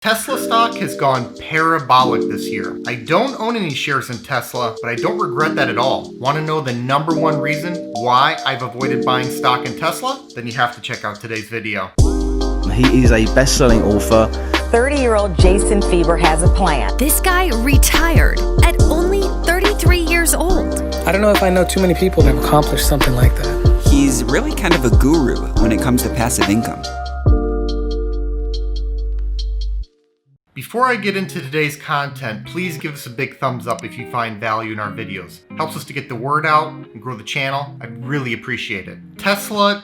Tesla stock has gone parabolic this year. I don't own any shares in Tesla, but I don't regret that at all. Want to know the number one reason why I've avoided buying stock in Tesla? Then you have to check out today's video. He is a best-selling author. 30-year-old Jason Fieber has a plan. This guy retired at only 33 years old. I don't know if I know too many people that have accomplished something like that. He's really kind of a guru when it comes to passive income. Before I get into today's content, please give us a big thumbs up if you find value in our videos. Helps us to get the word out and grow the channel. I'd really appreciate it. Tesla.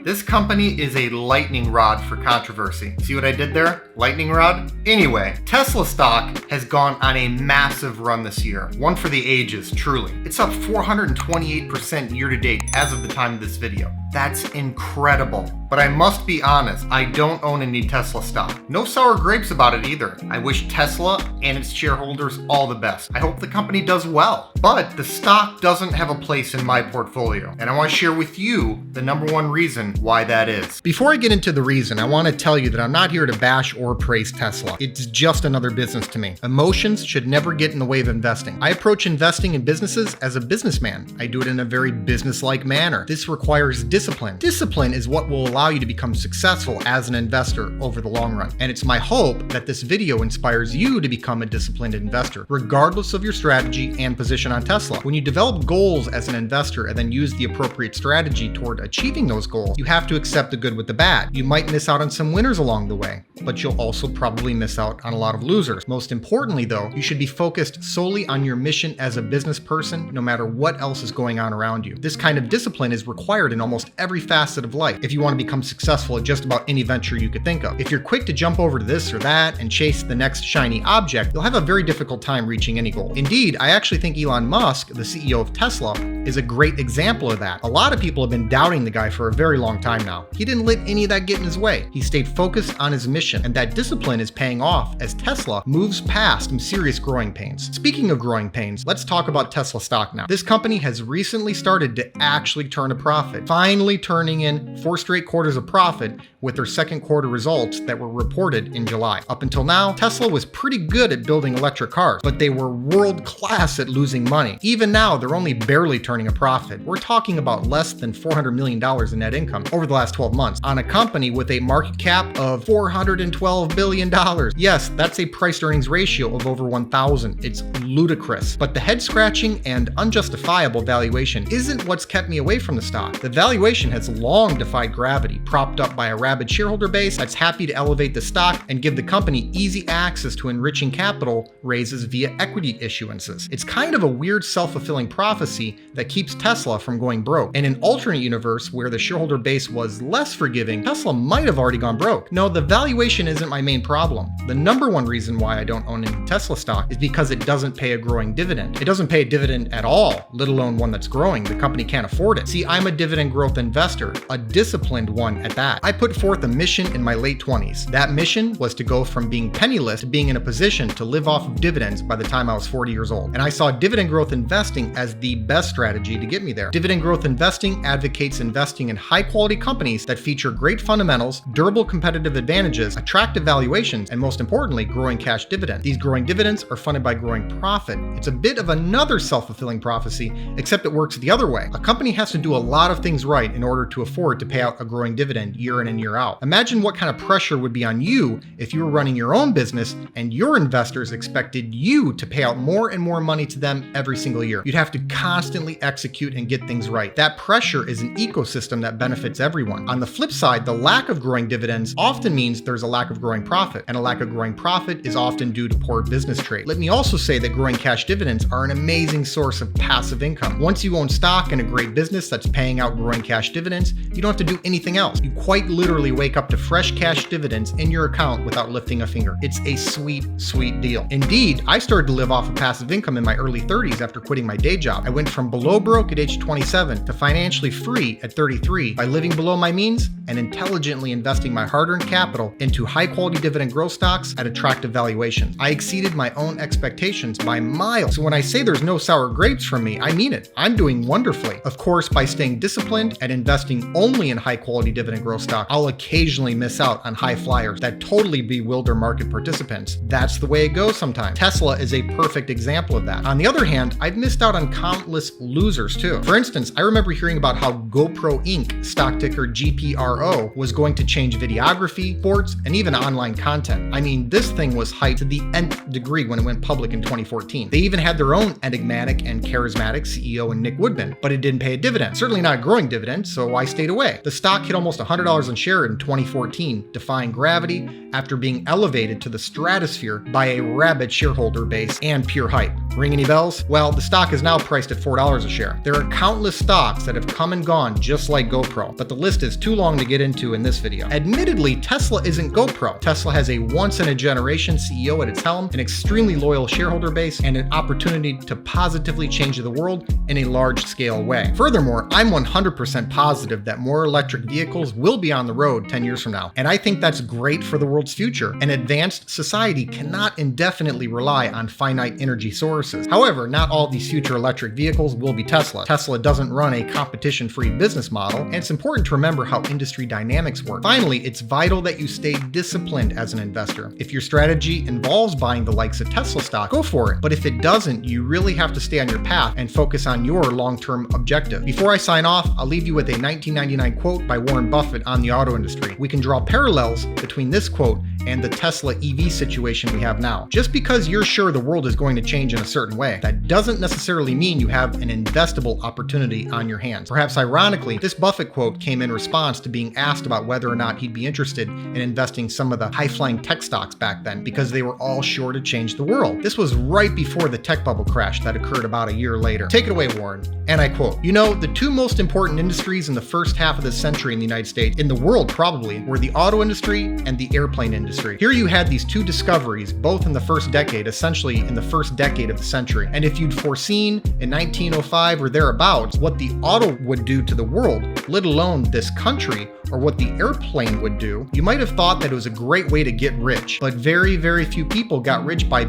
This company is a lightning rod for controversy. See what I did there? Lightning rod? Anyway, Tesla stock has gone on a massive run this year. One for the ages, truly. It's up 428% year to date as of the time of this video. That's incredible. But I must be honest, I don't own any Tesla stock. No sour grapes about it either. I wish Tesla and its shareholders all the best. I hope the company does well. But the stock doesn't have a place in my portfolio. And I want to share with you the number one reason why that is. Before I get into the reason, I want to tell you that I'm not here to bash or praise Tesla. It's just another business to me. Emotions should never get in the way of investing. I approach investing in businesses as a businessman. I do it in a very business-like manner. This requires discipline. Discipline is what will allow you to become successful as an investor over the long run. And it's my hope that this video inspires you to become a disciplined investor, regardless of your strategy and position on Tesla. When you develop goals as an investor and then use the appropriate strategy toward achieving those goals, you have to accept the good with the bad. You might miss out on some winners along the way, but you'll also probably miss out on a lot of losers. Most importantly though, you should be focused solely on your mission as a business person, no matter what else is going on around you. This kind of discipline is required in almost every facet of life if you want to become successful at just about any venture you could think of. If you're quick to jump over to this or that and chase the next shiny object, you'll have a very difficult time reaching any goal. Indeed, I actually think Elon Musk, the CEO of Tesla, is a great example of that. A lot of people have been doubting the guy for a very long time now. He didn't let any of that get in his way. He stayed focused on his mission, and that discipline is paying off as Tesla moves past some serious growing pains. Speaking of growing pains, let's talk about Tesla stock now. This company has recently started to actually turn a profit, finally turning in 4 straight quarters of profit with their second quarter results that were reported in July. Up until now, Tesla was pretty good at building electric cars, but they were world class at losing money. Even now, they're only barely turning a profit. We're talking about less than $400 million in net income over the last 12 months on a company with a market cap of $412 billion. Yes, that's a price to earnings ratio of over 1,000. It's ludicrous. But the head scratching and unjustifiable valuation isn't what's kept me away from the stock. The valuation has long defied gravity, propped up by a rabid shareholder base that's happy to elevate the stock and give the company easy access to enriching capital raises via equity issuances. It's kind of a weird self-fulfilling prophecy that keeps Tesla from going broke. In an alternate universe where the shareholder base was less forgiving, Tesla might have already gone broke. No, the valuation isn't my main problem. The number one reason why I don't own any Tesla stock is because it doesn't pay a growing dividend. It doesn't pay a dividend at all, let alone one that's growing. The company can't afford it. See, I'm a dividend growth investor, a disciplined one at that. I put forth a mission in my late 20s. That mission was to go from being penniless to being in a position to live off of dividends by the time I was 40 years old. And I saw dividend growth investing as the best strategy to get me there. Dividend growth investing advocates investing in high quality companies that feature great fundamentals, durable competitive advantages, attractive valuations, and most importantly, growing cash dividends. These growing dividends are funded by growing profit. It's a bit of another self-fulfilling prophecy, except it works the other way. A company has to do a lot of things right in order to afford to pay out a growing dividend year in and year out. Imagine what kind of pressure would be on you if you were running your own business and your investors expected you to pay out more and more money to them every single year. You'd have to constantly execute and get things right. That pressure is an ecosystem that benefits everyone. On the flip side, the lack of growing dividends often means there's a lack of growing profit, and a lack of growing profit is often due to poor business trade. Let me also say that growing cash dividends are an amazing source of passive income. Once you own stock in a great business that's paying out growing cash dividends, you don't have to do anything else. You quite literally wake up to fresh cash dividends in your account without lifting a finger. It's a sweet, sweet deal. Indeed, I started to live off of passive income in my early 30s after quitting my day job. I went from below broke at age 27 to financially free at 33 by living below my means and intelligently investing my hard-earned capital into high-quality dividend growth stocks at attractive valuations. I exceeded my own expectations by miles. So when I say there's no sour grapes from me, I mean it. I'm doing wonderfully. Of course, by staying disciplined and investing only in high quality dividend growth stock, I'll occasionally miss out on high flyers that totally bewilder market participants. That's the way it goes sometimes. Tesla is a perfect example of that. On the other hand, I've missed out on countless losers too. For instance, I remember hearing about how GoPro Inc., stock ticker GPRO, was going to change videography, sports, and even online content. I mean, this thing was hyped to the nth degree when it went public in 2014. They even had their own enigmatic and charismatic CEO in Nick Woodman, but it didn't pay a dividend. Certainly not a growing dividend, so I stayed away. The stock hit almost $100 a share in 2014, defying gravity after being elevated to the stratosphere by a rabid shareholder base and pure hype. Ring any bells? Well, the stock is now priced at $4 a share. There are countless stocks that have come and gone just like GoPro, but the list is too long to get into in this video. Admittedly, Tesla isn't GoPro. Tesla has a once-in-a-generation CEO at its helm, an extremely loyal shareholder base, and an opportunity to positively change the world in a large-scale way. Furthermore, I'm 100% positive that more electric vehicles will be on the road 10 years from now, and I think that's great for the world's future. An advanced society cannot indefinitely rely on finite energy sources. However, not all of these future electric vehicles will be Tesla. Tesla doesn't run a competition-free business model, and it's important to remember how industry dynamics work. Finally, it's vital that you stay disciplined as an investor. If your strategy involves buying the likes of Tesla stock, go for it. But if it doesn't, you really have to stay on your path and focus on your long-term objective. Before I sign off, I'll leave you with a 1999 quote by Warren Buffett on the auto industry. We can draw parallels between this quote and the Tesla EV situation we have now. Just because you're sure the world is going to change in a certain way, that doesn't necessarily mean you have an investable opportunity on your hands. Perhaps ironically, this Buffett quote came in response to being asked about whether or not he'd be interested in investing some of the high-flying tech stocks back then because they were all sure to change the world. This was right before the tech bubble crash that occurred about a year later. Take it away, Warren. And I quote, "You know, the two most important industries in the first half of this century in the United States, in the world probably, were the auto industry and the airplane industry. Here you had these two discoveries, both in the first decade, essentially in the first decade of the century. And if you'd foreseen in 1905 or thereabouts what the auto would do to the world, let alone this country, or what the airplane would do, you might have thought that it was a great way to get rich. But very, very few people got rich by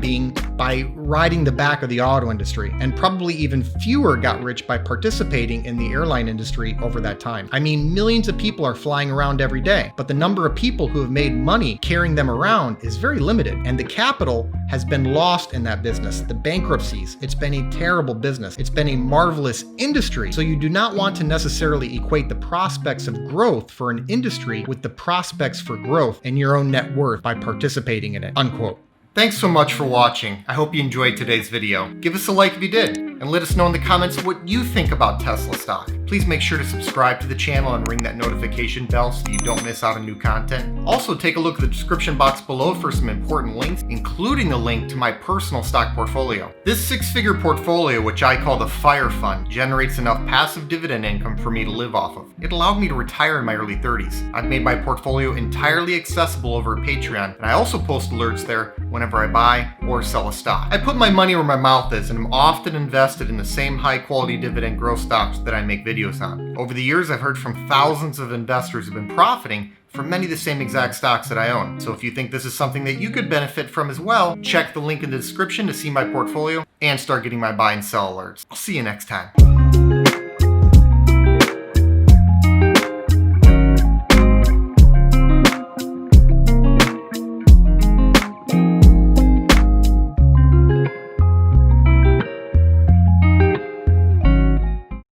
riding the back of the auto industry, and probably even fewer got rich by participating in the airline industry over that time. I mean, millions of people are flying around every day, but the number of people who have made money carrying them around is very limited, and the capital has been lost in that business. The bankruptcies, it's been a terrible business. It's been a marvelous industry. So you do not want to necessarily equate the prospects of growth for an industry with the prospects for growth in your own net worth by participating in it," unquote. Thanks so much for watching. I hope you enjoyed today's video. Give us a like if you did, and let us know in the comments what you think about Tesla stock. Please make sure to subscribe to the channel and ring that notification bell so you don't miss out on new content. Also, take a look at the description box below for some important links, including a link to my personal stock portfolio. This six-figure portfolio, which I call the Fire Fund, generates enough passive dividend income for me to live off of. It allowed me to retire in my early 30s. I've made my portfolio entirely accessible over Patreon, and I also post alerts there whenever I buy or sell a stock. I put my money where my mouth is, and I'm often invested in the same high-quality dividend growth stocks that I make videos on. Over the years, I've heard from thousands of investors who've been profiting from many of the same exact stocks that I own. So if you think this is something that you could benefit from as well, check the link in the description to see my portfolio and start getting my buy and sell alerts. I'll see you next time.